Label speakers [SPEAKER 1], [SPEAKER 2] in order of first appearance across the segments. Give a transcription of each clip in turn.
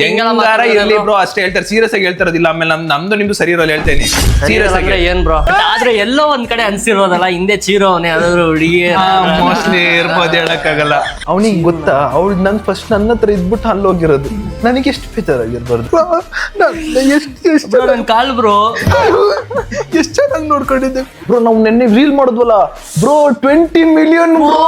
[SPEAKER 1] ಹೆಂಗಾರ ಇರ್ಲಿ ಬ್ರೋ ಅಷ್ಟೇ ಹೇಳ್ತಾರೆ, ಸೀರಿಯಸ್ ಆಗಿ ಹೇಳ್ತಾರದಿಲ್ಲ. ಆಮೇಲೆ ನಮ್ದು ನಿಮ್ದು ಸರಿ ಇರೋಲ್ಲ ಹೇಳ್ತೇನೆ ಸೀರಿಯಸ್ ಆಗಿ.
[SPEAKER 2] ಏನ್ ಬ್ರೋ ಆದ್ರೆ ಎಲ್ಲೋ ಒಂದ್ ಕಡೆ ಅನ್ಸಿರೋದಲ್ಲ ಹಿಂದೆ ಚೀರೋ ಅವನೇ ಯಾವ್ದಾದ್ರು ಹುಡುಗಿ
[SPEAKER 1] ಮೋಸ್ಟ್ಲಿ ಇರ್ಬೋದು, ಹೇಳಕ್ಕಾಗಲ್ಲ. ಅವನಿಗೆ ಗೊತ್ತಾ, ಅವಳು ನನ್ ಫಸ್ಟ್ ನನ್ನ ಹತ್ರ ಇದ್ಬಿಟ್ಟು ಅಲ್ಲಿ ಹೋಗಿರೋದು. ನನಗೆ ಎಷ್ಟು ಬೇಜಾರಾಗಿರ್ಬಾರ್ದು. ಎಷ್ಟು
[SPEAKER 2] ನನ್ ಕಾಲ್ ಬ್ರೋ
[SPEAKER 1] ಎಷ್ಟು ಚೆನ್ನಾಗಿ ನೋಡ್ಕೊಂಡಿದ್ದೆ ಬ್ರೋ. ನಾವು ನೆನ್ನೆ ರೀಲ್ ಮಾಡಿದ್ವಲ್ಲ ಬ್ರೋ, 20 ಮಿಲಿಯನ್ ಬ್ರೋ.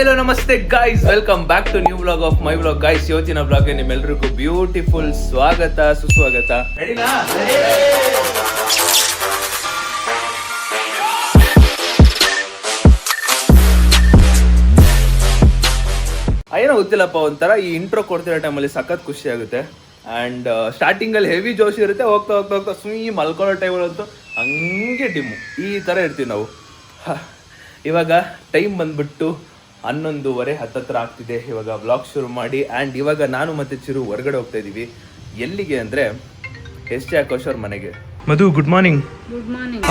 [SPEAKER 1] ಹಲೋ ನಮಸ್ತೆ guys, welcome back to new vlog of my vlog. Guys, ಇವತ್ತಿನ ವ್ಲಾಗ್ಗೆ ನಿಮ್ಮೆಲ್ಲರಿಗೂ ಬ್ಯೂಟಿಫುಲ್ ಸ್ವಾಗತ ಸುಸ್ವಾಗತ. ಏನೋ ಗೊತ್ತಿಲ್ಲಪ್ಪ, ಒಂಥರ ಈ ಇಂಟ್ರೋ ಕೊಡ್ತಿರೋ ಟೈಮಲ್ಲಿ ಸಖತ್ ಖುಷಿ ಆಗುತ್ತೆ. ಆ್ಯಂಡ್ ಸ್ಟಾರ್ಟಿಂಗಲ್ಲಿ ಹೆವಿ ಜೋಶ್ ಇರುತ್ತೆ, ಹೋಗ್ತಾ ಹೋಗ್ತಾ ಹೋಗ್ತಾ ಸುಮ್ಮನೆ ಮಲ್ಕೊಳ್ಳೋ ಟೈಮಲ್ಲಂತೂ ಹಂಗೆ ಡಿಮ್ಮು ಈ ಥರ ಇರ್ತೀವಿ ನಾವು. ಇವಾಗ ಟೈಮ್ ಬಂದ್ಬಿಟ್ಟು 11:30 ಹತ್ತತ್ರ ಆಗ್ತಿದೆ. ಇವಾಗ ವ್ಲಾಗ್ ಶುರು ಮಾಡಿ. ಆ್ಯಂಡ್ ಇವಾಗ ನಾನು ಮತ್ತು ಚಿರು ಹೊರಗಡೆ ಹೋಗ್ತಾ ಇದ್ದೀವಿ. ಎಲ್ಲಿಗೆ ಅಂದರೆ ಎಸ್.ಜೆ. ಆಕಾಶ್ ಅವ್ರ ಮನೆಗೆ. Madhu, good morning.
[SPEAKER 3] Good morning.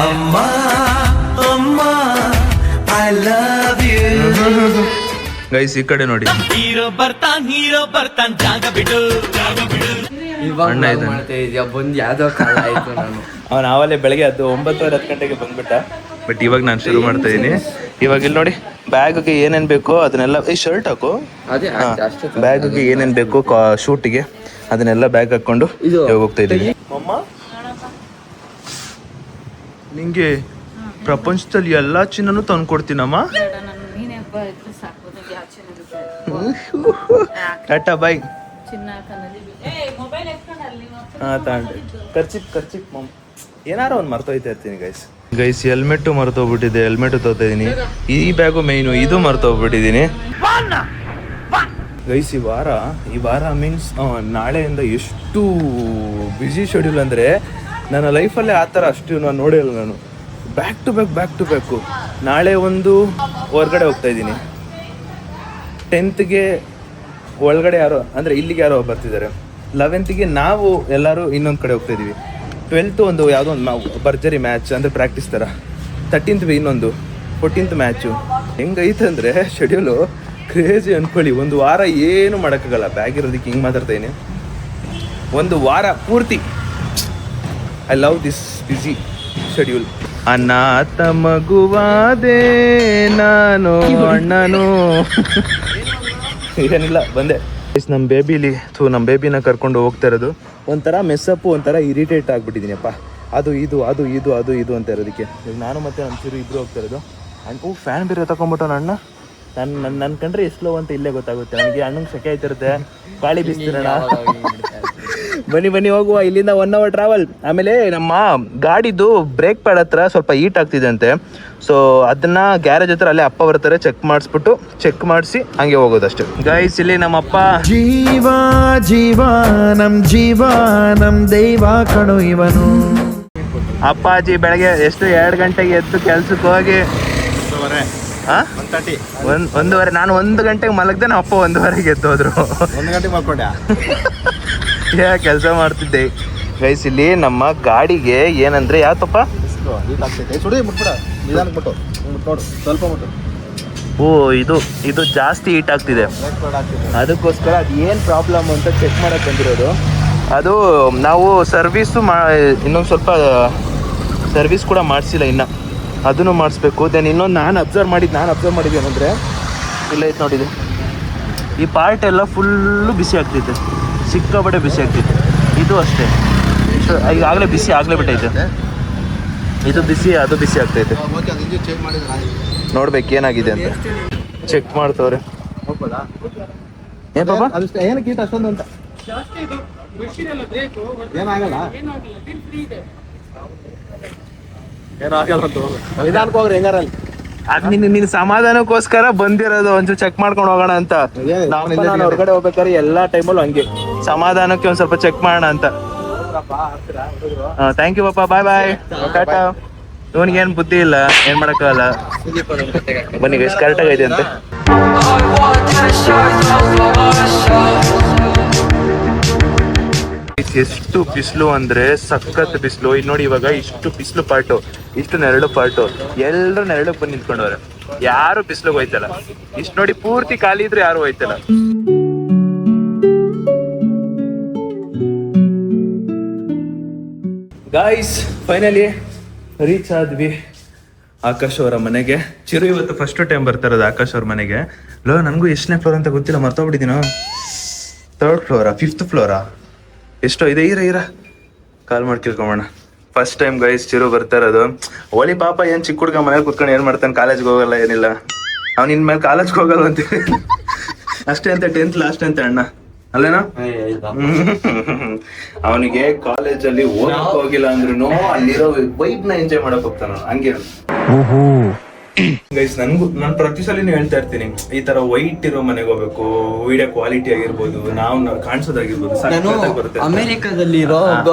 [SPEAKER 1] Guys, ಈ ಕಡೆ ನೋಡಿ,
[SPEAKER 2] ಹೀರೋ ಬರ್ತಾನ್ ಜಾಗ ಬಿಡು.
[SPEAKER 1] ಅಣ್ಣ
[SPEAKER 2] ಬಂದ್ ಯಾವ್ದೋ ಕಾಲ ಆಯ್ತು.
[SPEAKER 1] ಅವನು ಆವಲ್ಲೇ ಬೆಳಗ್ಗೆ 9:30 ಗಂಟೆಗೆ ಬಂದ್ಬಿಟ್ಟ. ಬಟ್ ಇವಾಗ ನಾನು ಶುರು ಮಾಡ್ತಾ ಇದ್ದೀನಿ. ಇವಾಗ ಇಲ್ಲಿ ನೋಡಿ, ಬ್ಯಾಗ್ಗೆ ಏನೇನು ಬೇಕೋ ಅದನ್ನೆಲ್ಲ, ಈ ಶರ್ಟ್ ಹಾಕು, ಬ್ಯಾಗ್ಗೆ ಏನೇನು ಬೇಕೋ ಶೂಟಿಗೆ ಅದನ್ನೆಲ್ಲ ಬ್ಯಾಗ್ ಹಾಕೊಂಡು ಇವಾಗ ಹೋಗ್ತಾ ಇದ್ದೀವಿ. ಅಮ್ಮ, ನಿಂಗೆ ಪ್ರಪಂಚದಲ್ಲಿ ಎಲ್ಲಾ ಚಿನ್ನನು ತಂದ್ಕೊಡ್ತೀನಮ್ಮ. ಟಾಟಾ ಬಾಯ್. ಹಾ, ತಗೊಂಡೆ. ಖರ್ಚಿಪ್ ಮಮ್ಮ, ಏನಾರು ಒಂದು ಮರ್ತೋಯ್ತಾ ಇರ್ತೀನಿ ಗೈಸ್. ಹೆಲ್ಮೆಟ್ಟು ಮರ್ತೋಗ್ಬಿಟ್ಟಿದೆ, ಹೆಲ್ಮೆಟ್ ತಗೋತಾ ಇದೀನಿ. ಈ ಬ್ಯಾಗು ಮೇಯ್ನು, ಇದು ಮರ್ತೋಗ್ಬಿಟ್ಟಿದ್ದೀನಿ ಗೈಸ್. ಈ ವಾರ ಮೀನ್ಸ್ ನಾಳೆಯಿಂದ ಎಷ್ಟು ಬ್ಯುಸಿ ಶೆಡ್ಯೂಲ್ ಅಂದರೆ ನನ್ನ ಲೈಫಲ್ಲೇ ಆ ಥರ ಅಷ್ಟು ನಾನು ನೋಡಿಲ್ಲ. ನಾನು ಬ್ಯಾಕ್ ಟು ಬ್ಯಾಕು. ನಾಳೆ ಒಂದು ಹೊರಗಡೆ ಹೋಗ್ತಾ ಇದ್ದೀನಿ. 10th ಒಳಗಡೆ ಯಾರೋ ಅಂದರೆ ಇಲ್ಲಿಗೆ ಯಾರೋ ಬರ್ತಿದ್ದಾರೆ. 11th ನಾವು ಎಲ್ಲರೂ ಇನ್ನೊಂದು ಕಡೆ ಹೋಗ್ತಾ ಇದ್ದೀವಿ. 12th ಒಂದು ಯಾವುದೋ ಒಂದು ಭರ್ಜರಿ ಮ್ಯಾಚ್ ಅಂದರೆ ಪ್ರಾಕ್ಟೀಸ್ ಥರ. 13th ಇನ್ನೊಂದು, 14th ಮ್ಯಾಚು. ಹೆಂಗೈತೆ ಅಂದರೆ ಶೆಡ್ಯೂಲು ಕ್ರೇಜಿ ಅಂದ್ಕೊಳ್ಳಿ. ಒಂದು ವಾರ ಏನು ಮಾಡೋಕ್ಕಾಗಲ್ಲ. ಬ್ಯಾಗ್ ಇರೋದಕ್ಕೆ ಹಿಂಗೆ ಮಾತಾಡ್ತಾ ಇದ್ದೀನಿ. ಒಂದು ವಾರ ಪೂರ್ತಿ I love this busy schedule. ಅನಾಥ ಮಗುವಾದೆ ನಾನು, ಅಣ್ಣನು ಏನಿಲ್ಲ, ಬಂದೆ. ನಮ್ಮ ಬೇಬಿನ ಕರ್ಕೊಂಡು ಹೋಗ್ತಾ ಇರೋದು. ಒಂಥರ ಮೆಸ್ಸಪ್ಪು, ಒಂಥರ ಇರಿಟೇಟ್ ಆಗಿಬಿಟ್ಟಿದ್ದೀನಿ ಅಪ್ಪ. ಅದು ಇದು ಅಂತ ಇರೋದಕ್ಕೆ. ಈಗ ನಾನು ಮತ್ತು ನಮ್ಮ ಚಿರು ಇಬ್ಬರು ಹೋಗ್ತಾ ಇರೋದು. ಆ್ಯಂಡ್ ಫ್ಯಾನ್ ಬೇರೆ ತಗೊಂಬಿಟ್ಟು ಅಣ್ಣ. ನನ್ನ ಕಂಡ್ರೆ ಎಷ್ಟು ಅಂತ ಇಲ್ಲೇ ಗೊತ್ತಾಗುತ್ತೆ ನನಗೆ. ಅಣ್ಣಂಗೆ ಸೆಕೆ ಆಯ್ತಿರುತ್ತೆ, ಗಾಳಿ ಬೀಸ್ತೀರಣ್ಣ. ಬನ್ನಿ ಹೋಗುವ, ಇಲ್ಲಿಂದ 1 hour ಟ್ರಾವೆಲ್. ಆಮೇಲೆ ನಮ್ಮ ಗಾಡಿದು ಬ್ರೇಕ್ ಪ್ಯಾಡ್ ಹತ್ರ ಸ್ವಲ್ಪ ಹೀಟ್ ಆಗ್ತಿದೆ ಅಂತೆ. ಸೊ ಅದನ್ನ ಗ್ಯಾರೇಜ್ ಹತ್ರ ಅಲ್ಲೇ ಅಪ್ಪ ಬರ್ತಾರೆ, ಚೆಕ್ ಮಾಡಿಸಿ ಹಂಗೆ ಹೋಗೋದಷ್ಟೇ ಗೈಸ್. ಇಲ್ಲಿ ನಮ್ಮಪ್ಪ ಜೀವ ನಮ್ ದೈವ ಕಣು ಇವನು. ಅಪ್ಪಾಜಿ ಬೆಳಗ್ಗೆ ಎಷ್ಟು 2 ಗಂಟೆಗೆ ಎದ್ದು ಕೆಲ್ಸಕ್ಕೆ ಹೋಗಿ 1:30. ನಾನು 1 ಗಂಟೆಗೆ ಮಲಗ್ದೆ, ನಮ್ಮ ಅಪ್ಪ 1:30ಗೆ ಎದ್ದು ಹೋದ್ರು.
[SPEAKER 4] 1 ಗಂಟೆಗೆ ಮಾಡ್ಕೊಂಡೆ
[SPEAKER 1] ಕೆಲಸ ಮಾಡ್ತಿದ್ದೆ ಗೈಸ್. ಇಲ್ಲಿ ನಮ್ಮ ಗಾಡಿಗೆ ಏನಂದ್ರೆ ಯಾವತ್ತಪ್ಪ, ಓ ಇದು ಜಾಸ್ತಿ ಹೀಟ್ ಆಗ್ತಿದೆ. ಅದಕ್ಕೋಸ್ಕರ ಅದು ಏನು ಪ್ರಾಬ್ಲಮ್ ಅಂತ ಚೆಕ್ ಮಾಡಕ್ಕೆ ಬಂದಿರೋದು. ಅದು ನಾವು ಇನ್ನೊಂದು ಸ್ವಲ್ಪ ಸರ್ವಿಸ್ ಕೂಡ ಮಾಡಿಸಿಲ್ಲ ಇನ್ನು, ಅದನ್ನು ಮಾಡಿಸ್ಬೇಕು. ದೆನ್ ಇನ್ನೊಂದು ನಾನು ಅಬ್ಸರ್ವ್ ಮಾಡಿದ್ದೆ ಏನಂದರೆ, ಇಲ್ಲ ಇದು ನೋಡಿದೆ, ಈ ಪಾರ್ಟ್ ಎಲ್ಲ ಫುಲ್ಲು ಬಿಸಿ ಆಗ್ತೈತೆ, ಸಿಕ್ಕಾಪಟ್ಟೆ ಬಿಸಿ ಆಗ್ತೈತೆ. ಇದು ಅಷ್ಟೇ, ಈಗಾಗಲೇ ಬಿಸಿ ಆಗಲೇ ಬಿಟ್ಟೈತೆ. ಇದು ಬಿಸಿ, ಅದು ಬಿಸಿ ಆಗ್ತೈತೆ. ನೋಡ್ಬೇಕು ಏನಾಗಿದೆ ಅಂತ. ಚೆಕ್ ಮಾಡ್ತವ್ರೆ. ಏನ್ ಪಾಪ
[SPEAKER 4] ಏನಕ್ಕೆ ಹೀಟ್ ಅಷ್ಟೊಂದು ಅಂತ ಏನಾಗಲ್ಲ ನಿಧಾನಕ್ಕೆ ಹೋಗ್ರಿ ಹೆಂಗಾರಲ್ಲಿ.
[SPEAKER 1] ಅದು ನಿನ್ನ ಸಮಾಧಾನಕ್ಕೋಸ್ಕರ ಬಂದಿರೋದು. ಒಂಚೂರು ಚೆಕ್ ಮಾಡ್ಕೊಂಡು ಹೋಗೋಣ ಅಂತ. ನಾನು ಹೊರಗಡೆ ಹೋಗ್ಬೇಕಾದ್ರೆ ಎಲ್ಲಾ ಟೈಮಲ್ಲೂ ಹಂಗೆ ಸಮಾಧಾನಕ್ಕೆ ಒಂದ್ ಸ್ವಲ್ಪ ಚೆಕ್ ಮಾಡೋಣ ಅಂತ. ಥ್ಯಾಂಕ್ ಯು ಪಾಪ, ಬಾಯ್ ಟಾಟಾ. ಇವನಿಗೇನು ಬುದ್ಧಿ ಇಲ್ಲ, ಏನ್ ಮಾಡಕ್ಕಾಗಲ್ಲ. ಬನ್ನಿ ಗೈಸ್, ಕರೆಕ್ಟಾಗಿ ಇದೆ ಅಂತೆ. ಎಷ್ಟು ಬಿಸಿಲು ಅಂದ್ರೆ ಸಖತ್ ಬಿಸಿಲು. ಇಲ್ಲಿ ನೋಡಿ ಇವಾಗ ಇಷ್ಟು ಬಿಸಿಲು ಪಾರ್ಟು, ಇಷ್ಟು ನೆರಳು ಪಾರ್ಟು, ಎಲ್ಲರೂ ನೆರಳಕ್ಕೆ ಬಂದು ನಿಂತ್ಕೊಂಡವ್ರೆ. ಯಾರು ಬಿಸಿಲು ಹೋಯ್ತಲ್ಲ. ಇಷ್ಟು ನೋಡಿ ಪೂರ್ತಿ ಖಾಲಿ ಇದ್ರು ಯಾರು ಹೋಯ್ತಲ್ಲ. ಗಾಯ್ಸ್ ಫೈನಲಿ ರೀಚ್ ಆದ್ವಿ ಆಕಾಶ್ ಅವರ ಮನೆಗೆ. ಚಿರು ಇವತ್ತು ಫಸ್ಟ್ ಟೈಮ್ ಬರ್ತಾರದು ಆಕಾಶ್ ಅವ್ರ ಮನೆಗೆ. ಲೋ ನನಗೂ ಎಷ್ಟನೇ ಫ್ಲೋರ್ ಅಂತ ಗೊತ್ತಿಲ್ಲ, ಮರ್ತೋಗ್ಬಿಟ್ಟಿದ್ದೀನೋ. 3rd ಫ್ಲೋರಾ 5th ಫ್ಲೋರಾ ಎಷ್ಟೋ ಇದೆ. ಇರ ಕಾಲ್ ಮಾಡಿ ಕೇಳ್ಕೊಂಬೋಣ. ಫಸ್ಟ್ ಟೈಮ್ ಗೈಸ್ ಚಿರು ಬರ್ತಾ ಇರೋದು. ಓಲಿ ಪಾಪ ಏನ್ ಚಿಕ್ಕ ಹುಡ್ಗ ಮನೇಲಿ ಕುತ್ಕೊಂಡು ಏನ್ ಮಾಡ್ತಾನೆ, ಕಾಲೇಜ್ಗೆ ಹೋಗಲ್ಲ ಏನಿಲ್ಲ. ಅವ್ನು ಇನ್ಮೇಲೆ ಕಾಲೇಜ್ಗೆ ಹೋಗಲ್ಲ ಅಂತ ಅಷ್ಟೇ ಅಂತ 10th ಲಾಸ್ಟ್ ಅಂತ ಅಣ್ಣ ಅಲ್ಲೇನಾ. ಅವನಿಗೆ ಕಾಲೇಜಲ್ಲಿ ಓದಕ್ ಹೋಗಿಲ್ಲ ಅಂದ್ರೂ ಅಲ್ಲಿರೋ ವೈಬ್ ನ ಎಂಜಾಯ್ ಮಾಡಕ್ ಹೋಗ್ತಾನ ಹಂಗೆ. ಗೈಸ್ ನಾನು ಪ್ರತಿ ಸಲ ಹೇಳ್ತಾ ಇರ್ತೀನಿ, ಈ ತರ ವೈಟ್ ಇರೋ ಮನೆಗೆ ಹೋಗ್ಬೇಕು, ವಿಡಿಯೋ ಕ್ವಾಲಿಟಿ ಆಗಿರ್ಬೋದು, ನಾವು ಕಾಣಿಸೋದಾಗಿರ್ಬೋದು. ಬರುತ್ತೆ
[SPEAKER 2] ಅಮೆರಿಕಾದಲ್ಲಿ ಇರೋ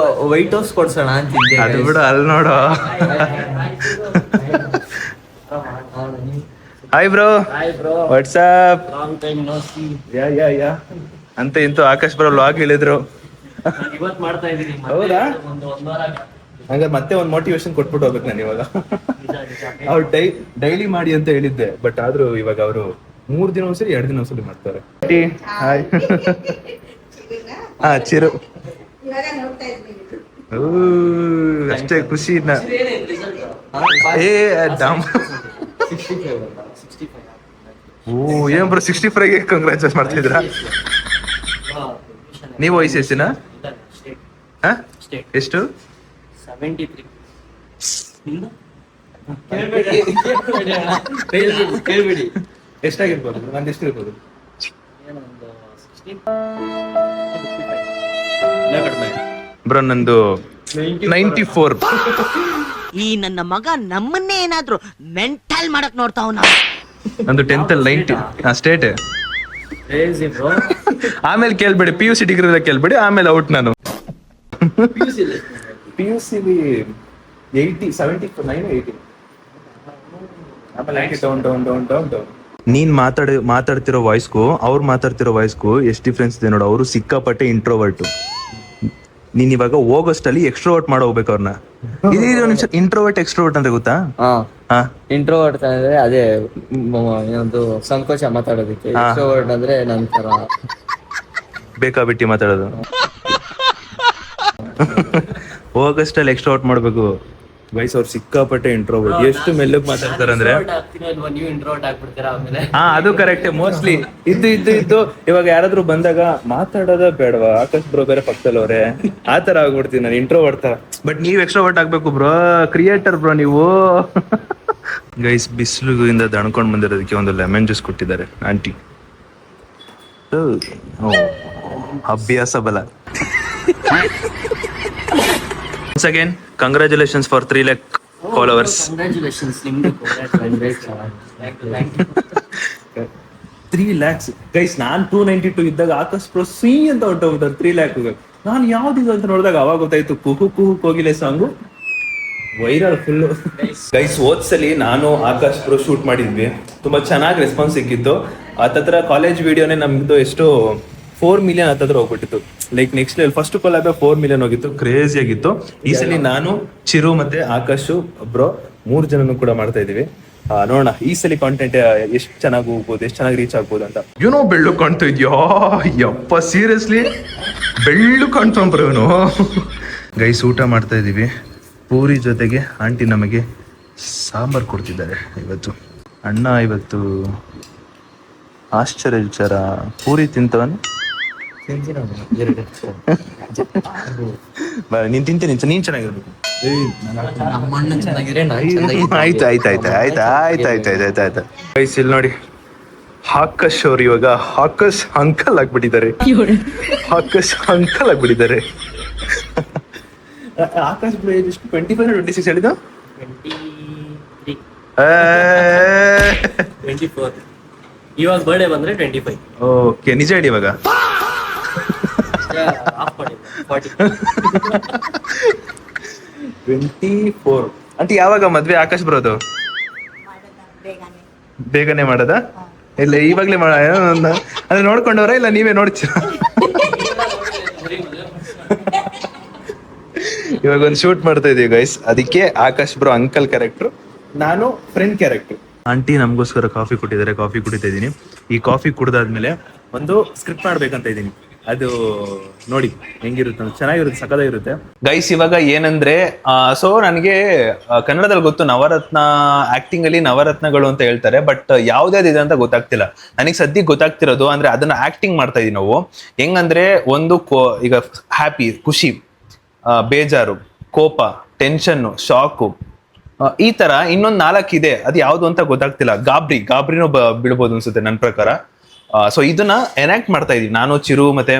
[SPEAKER 2] ವೈಟ್ ಹೌಸ್ ಕೊಡ್ಸೋಣ ಅಂತಿದ್ದೆ.
[SPEAKER 1] ಅದು ಬಿಡು, ಅಲ್ಲಿ ನೋಡು. Hi bro, WhatsApp. ಯಾ ಅಂತ ಇಂತೂ ಆಕಾಶ್ ಬ್ರೋ ವ್ಲಾಗ್ ಹೇಳಿದ್ರು. ಹೌದಾ? ಹಂಗಾರೆ ಮತ್ತೆ ಒಂದು ಮೋಟಿವೇಶನ್ ಕೊಟ್ಬಿಟ್ಟು ಹೋಗ್ಬೇಕು ನಾನು ಇವಾಗ. ಅವ್ರು ಡೈಲಿ ಮಾಡಿ ಅಂತ ಹೇಳಿದ್ದೆ, ಬಟ್ ಆದ್ರೂ ಇವಾಗ ಅವರು 3 ದಿನ ಒಂದ್ಸರಿ 2 ದಿನ ಒಂದ್ಸರಿ ಮಾಡ್ತಾರೆ. ಹಾಯ್. ಹಾ ಚಿರು. ಅಷ್ಟೇ ಖುಷಿ. ಓ ಏನ್ ಬ್ರೋ 65ಗೆ ಕಂಗ್ರಾಚುಲೇಟ್ ಮಾಡ್ತಿದ್ರಾ? ನೀವು ವಯಸ್ಸು ಎಷ್ಟಿನ? ಎಷ್ಟು?
[SPEAKER 2] 73.
[SPEAKER 1] ಎಷ್ಟಾಗಿರ್ಬೋದು? ನಂದು ಎಷ್ಟಿರ್ಬೋದು? ಬ್ರೋ ನಂದು 94.
[SPEAKER 3] ಈ ನನ್ನ ಮಗ ನಮ್ಮನ್ನೇ ಏನಾದ್ರು ಮೆಂಟಲ್ ಮಾಡಕ್ ನೋಡ್ತಾವನ.
[SPEAKER 1] ನಂದು 10th ಅಲ್ಲಿ 90 ಸ್ಟೇಟ್. ಆಮೇಲೆ ಕೇಳ್ಬೇಡಿ, PUC ಡಿಗ್ರಿ ಕೇಳ್ಬೇಡಿ, ಆಮೇಲೆ ಔಟ್ ನಾನು. PUC 80 79 80. ಆಮೇಲೆ ಡೌನ್. ನೀನ್ ಮಾತಾಡ್ತಿರೋ ವಾಯ್ಸ್ಗೂ ಅವ್ರು ಮಾತಾಡ್ತಿರೋ ವಾಯ್ಸ್ಗೂ ಎಷ್ಟು ಡಿಫ್ರೆನ್ಸ್ ಇದೆ ನೋಡು. ಅವರು ಸಿಕ್ಕಾಪಟ್ಟೆ ಇಂಟ್ರೋವರ್ಟ್. ನೀನ್ ಇವಾಗ ಹೋಗೋಷ್ಟಲ್ಲಿ ಎಕ್ಸ್ಟ್ರೋವರ್ಟ್ ಮಾಡೋ ಹೋಗ್ಬೇಕು ಅವ್ರನ್ನ. ಇಂಟ್ರೋವರ್ಟ್ ಎಕ್ಸ್ಟ್ರೋವರ್ಟ್ ಅಂತ ಗೊತ್ತಾ?
[SPEAKER 2] ಇಂಟ್ರೋವರ್ಟ್ ಅಂದ್ರೆ ಅದೇ ಏನೊಂದು ಸಂಕೋಚ ಮಾತಾಡೋದಕ್ಕೆ. ಎಕ್ಸ್ಟ್ರೋವರ್ಟ್ ಅಂದ್ರೆ ನಂತರ
[SPEAKER 1] ಬೇಕಾಬಿಟ್ಟಿ ಮಾತಾಡೋದು. ಹೋಗೋಷ್ಟಲ್ಲಿ ಎಕ್ಸ್ಟ್ರೋವರ್ಟ್ ಮಾಡ್ಬೇಕು. ವಯಸ್ಸು ಅವ್ರು ಸಿಕ್ಕಾಪಟ್ಟೆ ಇಂಟ್ರೋವರ್ಟ್. ಎಷ್ಟು ಮೆಲ್ಲಗ್ ಮಾತಾಡ್ತಾರೆ ಅಂದ್ರೆ. ಹಾ ಅದು ಕರೆಕ್ಟ್. ಮೋಸ್ಟ್ಲಿ ಇದ್ದು ಇವಾಗ ಯಾರಾದ್ರೂ ಬಂದಾಗ ಮಾತಾಡೋದ ಬೇಡವಾ, ಆಕಾಶ್ ಬ್ರೋ ಬೇರೆ ಪಕ್ಕದಲ್ಲವ್ರೆ, ಆತರ ಆಗ್ಬಿಡ್ತೀನಿ ನಾನು ಇಂಟ್ರೋವರ್ಟ್ ತರ. ಬಟ್ ನೀವ್ ಎಕ್ಸ್ಟ್ರೋವರ್ಟ್ ಆಗ್ಬೇಕು ಬ್ರೋ, ಕ್ರಿಯೇಟರ್ ಬ್ರೋ ನೀವು. ಗೈಸ್ ಬಿಸಿಲುಗಿಂದ ದಣ್ಕೊಂಡ್ ಬಂದಿರೋದಕ್ಕೆ ಒಂದು ಲೆಮನ್ ಜ್ಯೂಸ್ ಕೊಟ್ಟಿದ್ದಾರೆ ಆಂಟಿ. ಅಭ್ಯಾಸ ಬಲ. Once again, congratulations for 3 lakh followers.
[SPEAKER 2] Congratulations, ನಿಮ್ಗೆ
[SPEAKER 1] 3 lakhs. ಗೈಸ್ ನಾನ್ 292 ಇದ್ದಾಗ ಆಕಾಶ್ ಪ್ರೋ ಸಿ ಅಂತ ಹೊಟ್ಟೋಗ್ಬಿಟ್ಟಾರೆ 3 lakh. ನಾನು ಯಾವ್ದಿದು ಅಂತ ನೋಡಿದಾಗ ಅವಾಗ ಗೊತ್ತಾಯ್ತು ಕುಹು ಕೋಗಿಲೆ ಸಾಂಗು ವೈರಲ್ ಫುಲ್. ಗೈಸ್ ಓದ್ಸಲಿ ನಾನು ಆಕಾಶ್ ಪ್ರೋ ಶೂಟ್ ಮಾಡಿದ್ವಿ, ತುಂಬಾ ಚೆನ್ನಾಗಿ ರೆಸ್ಪಾನ್ಸ್ ಸಿಕ್ಕಿತ್ತು. ಹತ್ತತ್ರ ಕಾಲೇಜ್ ವಿಡಿಯೋನೇ ನಮ್ದು ಎಷ್ಟು 4 million ಹತ್ತತ್ರ ಹೋಗ್ಬಿಟ್ಟಿತ್ತು. Like next level. First collab 4 million ಹೋಗಿತ್ತು, ಕ್ರೇಜಿ ಆಗಿತ್ತು. ಈ ಸಲ ನಾನು ಚಿರು ಮತ್ತೆ ಆಕಾಶ್ ಬ್ರೋ 3 ಜನನು ಕೂಡ ಮಾಡ್ತಾ ಇದೀವಿ. ನೋಡೋಣ ಈ ಸಲ ಕಾಂಟೆಂಟ್ ಎಷ್ಟು ಚೆನ್ನಾಗಿ ಹೋಗ್ಬೋದು, ಎಷ್ಟು ಚೆನ್ನಾಗಿ ರೀಚ್ ಆಗ್ಬೋದು ಅಂತ. ಏನೋ ಬೆಳ್ಳು ಕಾಣ್ತಾ ಇದೆಯೋ ಯಪ್ಪ, ಸೀರಿಯಸ್ಲಿ ಬೆಳ್ಳು ಕಾಣ್ತಾ ಬ್ರೋ ಇವನು. ಗೈಸ್ ಊಟ ಮಾಡ್ತಾ ಇದೀವಿ. ಪೂರಿ ಜೊತೆಗೆ ಆಂಟಿ ನಮಗೆ ಸಾಂಬಾರ್ ಕೊಡ್ತಿದ್ದಾರೆ ಇವತ್ತು. ಅಣ್ಣ ಇವತ್ತು ಆಶ್ಚರ್ಯ ವಿಚಾರ, ಪೂರಿ ತಿಂತವನು. ನೀನ್ ತಿಂತೀನಿ, ನೀನ್ ಚೆನ್ನಾಗಿರ್ಬೇಕು. ಆಯ್ತು. ಗೈಸ್ ಇಲ್ಲಿ ನೋಡಿ, ಆಕಾಶ್ ಅವ್ರು ಇವಾಗ ಆಕಾಶ್ ಅಂಕಲ್ ಆಗ್ಬಿಟ್ಟಿದ್ದಾರೆ. ಆಕಾಶ್ 25 26 ಹೇಳಿದ.
[SPEAKER 2] 24. ಇವಾಗ ಬರ್ಡೇ ಬಂದ್ರೆ 25.
[SPEAKER 1] ಓಕೆ, ನಿಜ ಹೇಳಿ ಇವಾಗ. 24. ಅಂತ ಯಾವಾಗ ಮದ್ವೆ ಆಕಾಶ್ ಬರೋದು? ಬೇಗನೆ ಮಾಡದ? ಇಲ್ಲ ಇವಾಗ್ಲೇ ಅಂದ್ರೆ ನೋಡ್ಕೊಂಡವ್ರ ಇಲ್ಲ ನೀವೇ ನೋಡ್ತೀರ? ಇವಾಗ ಒಂದು ಶೂಟ್ ಮಾಡ್ತಾ ಇದೀವಿ ಗೈಸ್. ಅದಕ್ಕೆ ಆಕಾಶ್ ಬ್ರೋ ಅಂಕಲ್ ಕ್ಯಾರೆಕ್ಟರ್, ನಾನು ಫ್ರೆಂಡ್ ಕ್ಯಾರೆಕ್ಟರ್. ಆಂಟಿ ನಮಗೋಸ್ಕರ ಕಾಫಿ ಕೊಟ್ಟಿದ್ದಾರೆ, ಕಾಫಿ ಕುಡಿತಾ ಇದ್ದೀನಿ. ಈ ಕಾಫಿ ಕುಡ್ದಾದ್ಮೇಲೆ ಒಂದು ಸ್ಕ್ರಿಪ್ಟ್ ಮಾಡ್ಬೇಕಂತ ಇದ್ದೀನಿ. ಅದು ನೋಡಿ ಹೆಂಗಿರುತ್ತೆ, ಚೆನ್ನಾಗಿರುತ್ತೆ, ಸಖತ್ತಾಗಿರುತ್ತೆ ಗೈಸ್. ಇವಾಗ ಏನಂದ್ರೆ ಸೊ ನನಗೆ ಕನ್ನಡದಲ್ಲಿ ಗೊತ್ತು ನವರತ್ನ ಆಕ್ಟಿಂಗ್ ಅಲ್ಲಿ ನವರತ್ನಗಳು ಅಂತ ಹೇಳ್ತಾರೆ, ಬಟ್ ಯಾವ್ದಾವ್ದಿದೆ ಅಂತ ಗೊತ್ತಾಗ್ತಿಲ್ಲ ನನಗೆ. ಸದ್ಯಕ್ಕೆ ಗೊತ್ತಾಗ್ತಿರೋದು ಅಂದ್ರೆ ಅದನ್ನ ಆಕ್ಟಿಂಗ್ ಮಾಡ್ತಾ ಇದೀವಿ ನಾವು. ಹೆಂಗಂದ್ರೆ ಒಂದು ಈಗ ಹ್ಯಾಪಿ, ಖುಷಿ, ಬೇಜಾರು, ಕೋಪ, ಟೆನ್ಷನ್ನು, ಶಾಕು, ಈ ತರ ಇನ್ನೊಂದು 4 ಇದೆ. ಅದು ಯಾವ್ದು ಅಂತ ಗೊತ್ತಾಗ್ತಿಲ್ಲ. ಗಾಬ್ರಿನೂ ಬಿಡ್ಬೋದು ಅನ್ಸುತ್ತೆ ನನ್ನ ಪ್ರಕಾರ. ಸೊ ಇದನ್ನ ಎನಾಕ್ಟ್ ಮಾಡ್ತಾ ಇದೀವಿ ನಾನು, ಚಿರು ಮತ್ತೆ